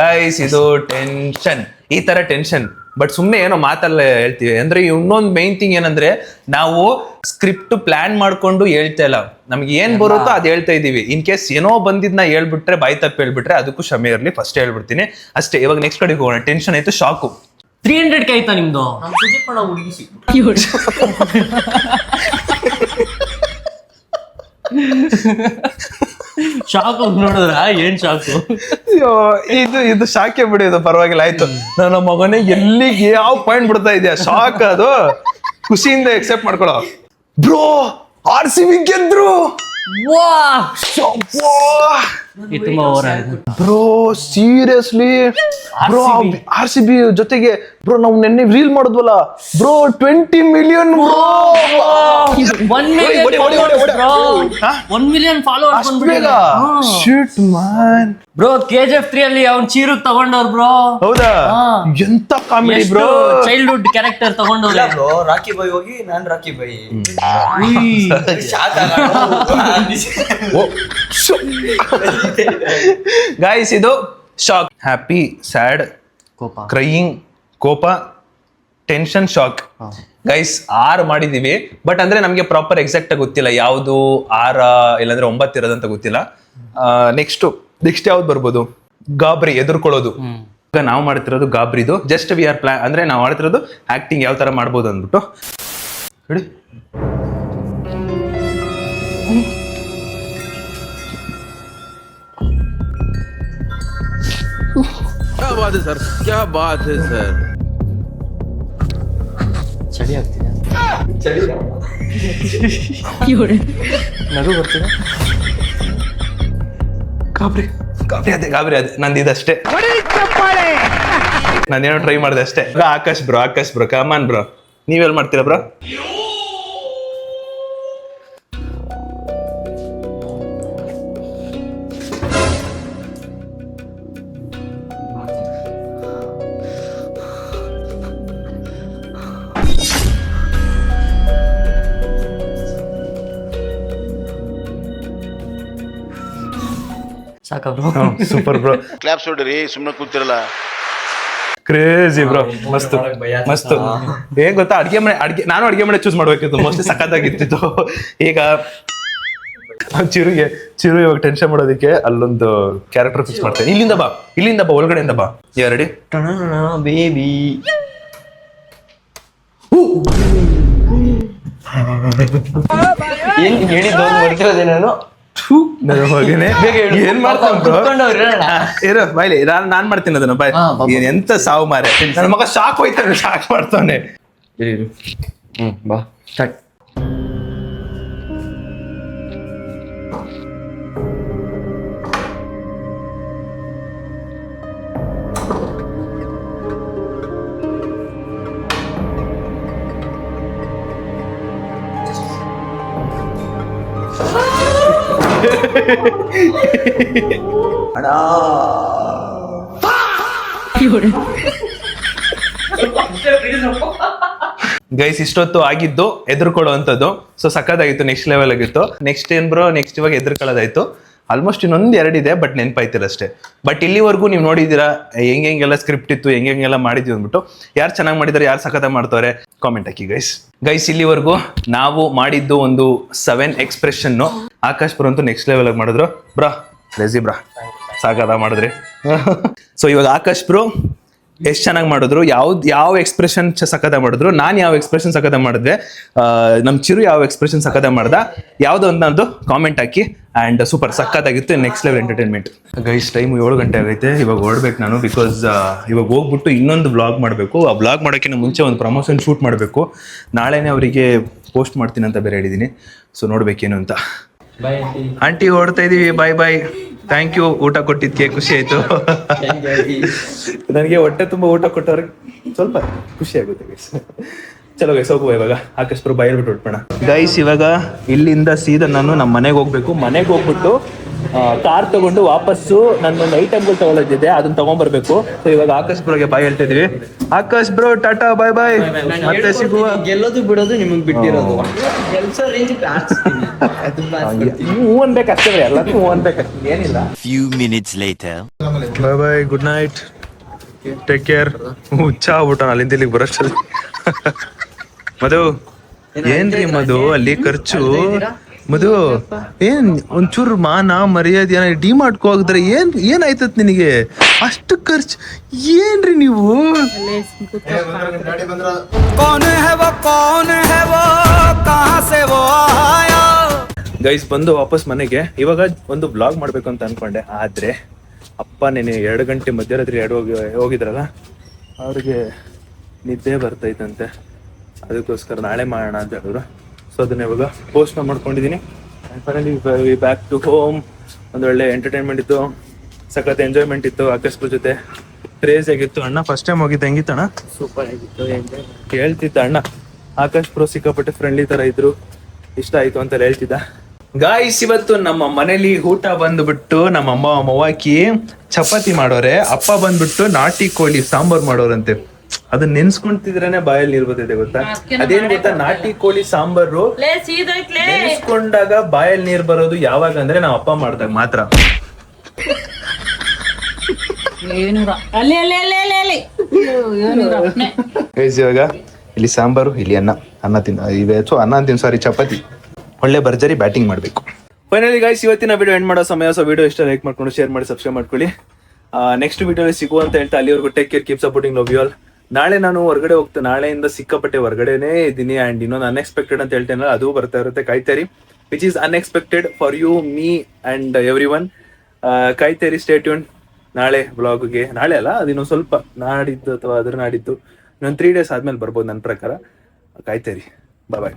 [SPEAKER 1] Guys ಇದು ಟೆನ್ಷನ್, ಈ ತರ ಟೆನ್ಷನ್. ಬಟ್ ಸುಮ್ಮನೆ ಏನೋ ಮಾತಲ್ಲ ಹೇಳ್ತೀವಿ ಅಂದ್ರೆ, ಇನ್ನೊಂದು ಮೈನ್ ಥಿಂಗ್ ಏನಂದ್ರೆ, ನಾವು ಸ್ಕ್ರಿಪ್ಟ್ ಪ್ಲಾನ್ ಮಾಡ್ಕೊಂಡು ಹೇಳ್ತಾ ಇಲ್ಲ, ನಮ್ಗೆ ಏನ್ ಬರುತ್ತೋ ಅದ್ ಹೇಳ್ತಾ ಇದೀವಿ. ಇನ್ ಕೇಸ್ ಏನೋ ಬಂದಿದ್ನ ಹೇಳ್ಬಿಟ್ರೆ, ಬಾಯಿ ತಪ್ಪು ಹೇಳ್ಬಿಟ್ರೆ ಅದಕ್ಕೂ ಕ್ಷಮೆ ಇರಲಿ, ಫಸ್ಟ್ ಹೇಳ್ಬಿಡ್ತೀನಿ ಅಷ್ಟೇ. ಇವಾಗ ನೆಕ್ಸ್ಟ್ ಕಡೆಗೆ ಹೋಗೋಣ. ಟೆನ್ಷನ್ ಆಯ್ತು, ಶಾಕು.
[SPEAKER 2] 300K ಆಯ್ತಾ ನಿಮ್ದು? ಶಾಕ್ ನೋಡಿದ್ರ ಏನ್ ಶಾಕು?
[SPEAKER 1] ಇದು ಶಾಕೆ ಬಿಡಿಯೋದು, ಪರವಾಗಿಲ್ಲ ಆಯ್ತು. ನನ್ನ ಮಗನೇ ಎಲ್ಲಿಗೆ ಯಾವ ಪಾಯಿಂಟ್ ಬಿಡ್ತಾ ಇದೆಯಾ, ಶಾಕ್ ಅದು. ಖುಷಿಯಿಂದ ಎಕ್ಸೆಪ್ಟ್ ಮಾಡ್ಕೊಳ್ಳೋ ಬ್ರೋ. RCB ಗೆದ್ರು ಬ್ರೋ, ಸೀರಿಯಸ್ಲಿ ಬ್ರೋ. RCB ಜೊತೆಗೆ ಬ್ರೋ ನಾವು ನೆನ್ನೆ ರೀಲ್ ಮಾಡಿದ್ವಲ್ಲ bro, 20 million bro.
[SPEAKER 2] 1 million followers
[SPEAKER 1] shit man
[SPEAKER 2] bro. KGF 3 ಅಲ್ಲಿ ಅವ್ನ್ ಚೀರುಗ್ ತಗೊಂಡವ್ರು ಬ್ರೋ.
[SPEAKER 1] ಹೌದಾ? ಎಂತ ಕಾಮಿಡಿ ಬ್ರೋ.
[SPEAKER 2] ಚೈಲ್ಡ್ಹುಡ್ ಕ್ಯಾರೆಕ್ಟರ್ ತಗೊಂಡವ್ರೆ
[SPEAKER 5] ಬ್ರೋ. ರಾಕಿ ಬಾಯ್ ಹೋಗಿ ನಾನ್ ರಾಕಿ ಬಾಯ್.
[SPEAKER 1] ಗಾಯ್ಸ್ ಇದು ಶಾಕ್, ಹ್ಯಾಪಿ, ಸ್ಯಾಡ್,
[SPEAKER 2] ಕೋಪ,
[SPEAKER 1] ಕ್ರೈಯಿಂಗ್, ಕೋಪ, ಟೆನ್ಷನ್, ಶಾಕ್. ಗೈಸ್ 6 ಮಾಡಿದೀವಿ. ಬಟ್ ಅಂದ್ರೆ ನಮ್ಗೆ ಪ್ರಾಪರ್ ಎಕ್ಸಾಕ್ಟ್ ಆಗಿ ಗೊತ್ತಿಲ್ಲ ಯಾವ್ದು 6 ಇಲ್ಲಾಂದ್ರೆ 9 ಇರೋದಂತ ಗೊತ್ತಿಲ್ಲ. ನೆಕ್ಸ್ಟ್ ಯಾವ್ದು ಬರ್ಬೋದು? ಗಾಬರಿ, ಎದುರ್ಕೊಳ್ಳೋದು. ಈಗ ನಾವು ಮಾಡ್ತಿರೋದು ಗಾಬರಿದು. ಜಸ್ಟ್ ವಿ ಆರ್ ಪ್ಲಾನ್ ಅಂದ್ರೆ ನಾವು ಮಾಡ್ತಿರೋದು ಆಕ್ಟಿಂಗ್ ಯಾವ ತರ ಮಾಡ್ಬೋದು ಅಂದ್ಬಿಟ್ಟು. ಹೇಳಿ
[SPEAKER 6] क्या बात है सर, क्या बात है सर.
[SPEAKER 2] ಚಳಿ ಆಗ್ತಿದೆ, ನಗು ಬರ್ತಿದೆ.
[SPEAKER 1] ಗಾಬರಿ ಅದೇ ನಂದು ಇದಷ್ಟೇ. ನಾನೇನೋ ಟ್ರೈ ಮಾಡಿದೆ ಅಷ್ಟೇ. ಆಕಾಶ್ ಬ್ರೋ ಕಮಾನ್ ಬ್ರೋ, ನೀವೆಲ್ ಮಾಡ್ತೀರಾ ಬ್ರೋ?
[SPEAKER 2] ಸಾಕ ಬ್ರೋ.
[SPEAKER 1] ಸೂಪರ್ ಬ್ರೋ,
[SPEAKER 7] ಕ್ಲಾಪ್ಸ್ ಹೊಡ್ರಿ, ಸುಮ್ಮನೆ ಕೂತಿರಲ್ಲ.
[SPEAKER 1] ಕ್ರೇಜಿ ಬ್ರೋ, ಮಸ್ತ್. ಏನ್ ಗೊತ್ತಾ, ಅಡ್ಗೆ ನಾನು ಅಡ್ಗೆ ಮಾಡಿ ಚೂಸ್ ಮಾಡ್ಬೇಕಿತ್ತು, ಮೋಸ್ಟ್ಲಿ ಸಖತ್ತಾಗಿರ್ತಿತ್ತು. ಈಗ ಚಿರು ಇವಾಗ ಟೆನ್ಷನ್ ಮಾಡೋದಕ್ಕೆ ಅಲ್ಲೊಂದು ಕ್ಯಾರೆಕ್ಟರ್ ಫಿಕ್ಸ್ ಮಾಡ್ತೇನೆ. ಇಲ್ಲಿಂದ ಬಾ ಒಳಗಡೆಯಿಂದ ಬಾ. ರೆಡಿ?
[SPEAKER 2] ಬೇಬಿ ಏನ್ ಹೇಳಿದ್ದು ಬರ್ತಿರೋದೇ ನಾನು.
[SPEAKER 1] ನನ್ನ ಮಗನೇ ಏನ್ ಮಾಡ್ತಾನೆ ಬಾಯ್ಲಿ, ನಾನ್ ಮಾಡ್ತೀನಿ ಅದನ್ನ ಬಾಯ್. ಎಂತ ಸಾವು ಮಾರೆ, ನನ್ನ ಮಗ ಶಾಕ್ ಹೋಯ್ತಾನೆ, ಶಾಕ್ ಮಾಡ್ತಾನೆ.
[SPEAKER 2] ಬಾ ಸ್ಟಾರ್ಟ್.
[SPEAKER 1] ಗೈಸ್, ಇಷ್ಟೊತ್ತು ಆಗಿದ್ದು ಎದುರ್ಕೊಳ್ಳುವಂಥದ್ದು. ಸೊ ಸಕ್ಕತ್ತಾಗಿತ್ತು, ನೆಕ್ಸ್ಟ್ ಲೆವೆಲ್ ಆಗಿತ್ತು. ನೆಕ್ಸ್ಟ್ ಏನ್ ಬ್ರೋ, ನೆಕ್ಸ್ಟ್ ಇವಾಗ ಎದುರ್ಕೊಳ್ಳೋದಾಯ್ತು. ಆಲ್ಮೋಸ್ಟ್ ಇನ್ನೊಂದು 2 ಇದೆ, ಬಟ್ ನೆನಪಾಯ್ತಿಲ್ಲ ಅಷ್ಟೇ. ಬಟ್ ಇಲ್ಲಿವರೆಗೂ ನೀವು ನೋಡಿದ್ದೀರಾ ಹೆಂಗೆಲ್ಲ ಸ್ಕ್ರಿಪ್ಟ್ ಇತ್ತು, ಹೆಂಗೆಲ್ಲ ಮಾಡಿದ್ವಿ ಅಂದ್ಬಿಟ್ಟು. ಯಾರು ಚೆನ್ನಾಗಿ ಮಾಡಿದ್ದಾರೆ, ಯಾರು ಸಖತ್ತಾಗಿ ಮಾಡ್ತಾರೆ, ಕಾಮೆಂಟ್ ಹಾಕಿ ಗೈಸ್. ಇಲ್ಲಿವರೆಗೂ ನಾವು ಮಾಡಿದ್ದು ಒಂದು 7 ಎಕ್ಸ್ಪ್ರೆಷನ್ನು. ಆಕಾಶ್ ಬ್ರೋ ಅಂತೂ ನೆಕ್ಸ್ಟ್ ಲೆವೆಲ್ ಆಗಿ ಮಾಡಿದ್ರು. ಬ್ರಾ ಲೆಜಿ ಬ್ರಾ, ಸಾಕಾದ ಮಾಡಿದ್ರಿ. ಸೊ ಇವಾಗ ಆಕಾಶ್ ಬ್ರೋ ಎಷ್ಟು ಚೆನ್ನಾಗಿ ಮಾಡಿದ್ರು, ಯಾವ ಎಕ್ಸ್ಪ್ರೆಷನ್ ಸಖತ್ತಾಗಿ ಮಾಡಿದ್ರು, ನಾನು ಯಾವ ಎಕ್ಸ್ಪ್ರೆಷನ್ ಸಖತ್ತಾಗಿ ಮಾಡಿದ್ರೆ, ನಮ್ಮ ಚಿರು ಯಾವ ಎಕ್ಸ್ಪ್ರೆಷನ್ ಸಖತ್ತಾಗಿ ಮಾಡ್ದ, ಯಾವುದೋ ಒಂದು ಕಾಮೆಂಟ್ ಹಾಕಿ. ಆ್ಯಂಡ್ ಸೂಪರ್ ಸಖತ್ತಾಗಿತ್ತು, next level entertainment. Guys, time 7 ಗಂಟೆ ಆಗೈತೆ. ಇವಾಗ ಹೊರಡ್ಬೇಕು ನಾನು, ಬಿಕಾಸ್ ಇವಾಗ ಹೋಗ್ಬಿಟ್ಟು ಇನ್ನೊಂದು ವ್ಲಾಗ್ ಮಾಡಬೇಕು. ಆ ವ್ಲಾಗ್ ಮಾಡೋಕ್ಕಿಂತ ಮುಂಚೆ ಒಂದು ಪ್ರಮೋಷನ್ ಶೂಟ್ ಮಾಡಬೇಕು. ನಾಳೆನೇ ಅವರಿಗೆ ಪೋಸ್ಟ್ ಮಾಡ್ತೀನಿ ಅಂತ ಬೇರೆ ಹೇಳಿದ್ದೀನಿ. ಸೊ ನೋಡ್ಬೇಕೇನು ಅಂತ. ಆಂಟಿ ಹೊರಡ್ತಾ ಇದೀವಿ, ಬಾಯ್. ಥ್ಯಾಂಕ್ ಯು, ಊಟ ಕೊಟ್ಟಿದ್ದಕ್ಕೆ ಖುಷಿ ಆಯ್ತು. ನನಗೆ ಹೊಟ್ಟೆ ತುಂಬ ಊಟ ಕೊಟ್ಟವ್ರಿಗೆ ಸ್ವಲ್ಪ ಖುಷಿ ಆಗುತ್ತೆ ಗೈಸ್. ಚಲೋ ಗೈಸ್, ಹೋಗುವ ಇವಾಗ. ಆಕಾಶ್ ಬ್ರೋ ಬಾಯ್ ಹೇಳ್ಬಿಟ್ಟು ಹೊಟ್ಬಿಡೋಣ ಗೈಸ್. ಇವಾಗ ಇಲ್ಲಿಂದ ಸೀದಾ ನಾನು ನಮ್ಮ ಮನೆಗೆ ಹೋಗ್ಬೇಕು. ಮನೆಗೆ ಹೋಗ್ಬಿಟ್ಟು ಕಾರ್ ತಗೊಂಡು ವಾಪಸ್ಸು ನನ್ನೊಂದು ಐಟಮ್ಗಳು ತಗೊಳ್ಳೋದಿದೆ, ಅದನ್ನ ತಗೊಂಡ್ಬರ್ಬೇಕು. ಸೊ ಇವಾಗ ಆಕಾಶ್ ಬ್ರೋಗೆ ಬಾಯ್ ಹೇಳ್ತಾ ಇದೀವಿ. ಆಕಾಶ್ ಬ್ರೋ ಟಾಟಾ, ಬಾಯ್. ಮತ್ತೆ ಸಿಗುವ.
[SPEAKER 5] ಗೆಲ್ಲೋದು ಬಿಡೋದು ನಿಮಗೆ ಬಿಟ್ಟಿರೋದು.
[SPEAKER 1] ಹೂ ಅನ್ಬೇಕು ಅಷ್ಟೇ, ಎಲ್ಲದಕ್ಕೂ ಹೂ ಅನ್ಬೇಕು, ಏನಿಲ್ಲ.
[SPEAKER 7] Few minutes later.
[SPEAKER 1] ಬಾಯ್, ಗುಡ್ ನೈಟ್, ಟೇಕ್ ಕೇರ್. ಹುಚ್ಚ ಆಗ್ಬಿಟ್ಟ ಅಲ್ಲಿಂದ ಇಲ್ಲಿಗೆ ಬರೋಷ್ಟಲ್ಲಿ. ಮಧು ಏನ್ರಿ ಮಧು ಅಲ್ಲಿ ಖರ್ಚು? ಮಧು ಏನ್ ಒಂಚೂರು ಮಾನ ಮರ್ಯಾದೆ ಡಿ ಮಾಡ್ಕೊ ಹೋಗಿದ್ರೆ ಏನಾಯ್ತತ್ ನಿನಗೆ? ಅಷ್ಟು ಖರ್ಚು ಏನ್ರಿ ನೀವು? ಗೈಸ್, ಬಂದು ವಾಪಸ್ ಮನೆಗೆ. ಇವಾಗ ಒಂದು ಬ್ಲಾಗ್ ಮಾಡ್ಬೇಕು ಅಂತ ಅನ್ಕೊಂಡೆ, ಆದ್ರೆ ಅಪ್ಪ ನೆನೆ 2 ಗಂಟೆ ಮಧ್ಯರಾತ್ರಿ ಹೋಗಿದ್ರಲ್ಲ, ಅವ್ರಿಗೆ ನಿದ್ದೆ ಬರ್ತೈತಂತೆ. ಅದಕ್ಕೋಸ್ಕರ ನಾಳೆ ಮಾಡೋಣ ಅಂತ ಹೇಳಿದ್ರು. ಸೊ ಅದನ್ನ ಇವಾಗ ಪೋಸ್ಟ್ ಮಾಡ್ಕೊಂಡಿದ್ದೀನಿ. Finally back to home. ಒಂದೊಳ್ಳೆ ಎಂಟರ್ಟೈನ್ಮೆಂಟ್ ಇತ್ತು, ಸಖತ್ ಎಂಜಾಯ್ಮೆಂಟ್ ಇತ್ತು. ಆಕಾಶ್ ಜೊತೆ ಕ್ರೇಜ್ ಆಗಿತ್ತು. ಅಣ್ಣ ಫಸ್ಟ್ ಟೈಮ್ ಹೋಗಿದ್ದ, ಹೆಂಗಿತ್ತಣ್ಣ?
[SPEAKER 2] ಸೂಪರ್ ಆಗಿತ್ತು.
[SPEAKER 1] ಹೇಳ್ತಿದ್ದ ಅಣ್ಣ, ಆಕಾಶ್ ಬ್ರೋ ಸಿಕ್ಕಾಪಟ್ಟೆ ಫ್ರೆಂಡ್ಲಿ ತರ ಇದ್ರು, ಇಷ್ಟ ಆಯ್ತು ಅಂತ ಹೇಳ್ತಿದ್ದ. ಗಾಯ್ಸ್, ಇವತ್ತು ನಮ್ಮ ಮನೇಲಿ ಊಟ ಬಂದ್ಬಿಟ್ಟು ನಮ್ಮ ಅಮ್ಮ ಮವಾಕಿ ಚಪಾತಿ ಮಾಡೋರೆ, ಅಪ್ಪ ಬಂದ್ಬಿಟ್ಟು ನಾಟಿ ಕೋಳಿ ಸಾಂಬಾರ್ ಮಾಡೋರಂತೆ. ಅದನ್ನ ನೆನ್ಸ್ಕೊಂತಿದ್ರೇನೆ ಬಾಯಲ್ಲಿ ನೀರ್ ಬರ್ತೈತೆ ಗೊತ್ತಾ? ಅದೇನ್ ಗೊತ್ತಾ, ನಾಟಿ ಕೋಳಿ ಸಾಂಬಾರು ನೆನ್ಸ್ಕೊಂಡಾಗ ಬಾಯಲ್ಲಿ ನೀರ್ ಬರೋದು ಯಾವಾಗ ಅಂದ್ರೆ ನಾವ್ ಅಪ್ಪ ಮಾಡ್ದಾಗ ಮಾತ್ರ. ಇವಾಗ ಇಲ್ಲಿ ಸಾಂಬಾರು, ಇಲ್ಲಿ ಅನ್ನ ತಿನ್ ಸಾರಿ ಚಪಾತಿ. ಒಳ್ಳೆ ಭರ್ಜರಿ ಬ್ಯಾಟಿಂಗ್ ಮಾಡ್ಬೇಕು. ಫೈನಲಿ ಗೈಸ್, ಇವತ್ತಿನ ವಿಡಿಯೋ ಎಂಡ್ ಮಾಡೋ ಸಮಯ. ಸೊ ವಿಡಿಯೋ ಇಷ್ಟ ಲೈಕ್ ಮಾಡ್ಕೊಂಡು ಶೇರ್ ಮಾಡಿ ಸಬ್ಸ್ಕ್ರೈಬ್ ಮಾಡ್ಕೊಳ್ಳಿ. ನೆಕ್ಸ್ಟ್ ವಿಡಿಯೋ ಸಿಗುವ ಅಂತ ಹೇಳ್ತಾ ಅಲ್ಲಿವರೆಗೂ take care, keep supporting, love you all. ನಾಳೆ ನಾನು ಹೊರಗಡೆ ಹೋಗ್ತೇನೆ, ನಾಳೆಯಿಂದ ಸಿಕ್ಕಾಪಟ್ಟೆ ಹೊರಗಡೆನೇ ಇದ್ದೀನಿ. ಆ್ಯಂಡ್ ಇನ್ನೊಂದು ಅನ್ಎಕ್ಸ್ಪೆಕ್ಟೆಡ್ ಅಂತ ಹೇಳ್ತೇನಲ್ಲ, ಅದು ಬರ್ತಾ ಇರುತ್ತೆ. ಕಾಯ್ತೇರಿ, which is unexpected for you, me and everyone. ಕಾಯ್ತೇರಿ, ಸ್ಟೇ ಟ್ಯೂನ್. ನಾಳೆ ವ್ಲಾಗ್ಗೆ, ನಾಳೆ ಅಲ್ಲ, ಅದಿನ್ನೊಂದು ಸ್ವಲ್ಪ ನಾಡಿದ್ದು ಅಥವಾ ಅದ್ರ ನಾಡಿದ್ದು ಇನ್ನೊಂದು 3 days ಆದ್ಮೇಲೆ ಬರ್ಬೋದು ನನ್ನ ಪ್ರಕಾರ. ಕಾಯ್ತೇರಿ, ಬಾಯ್.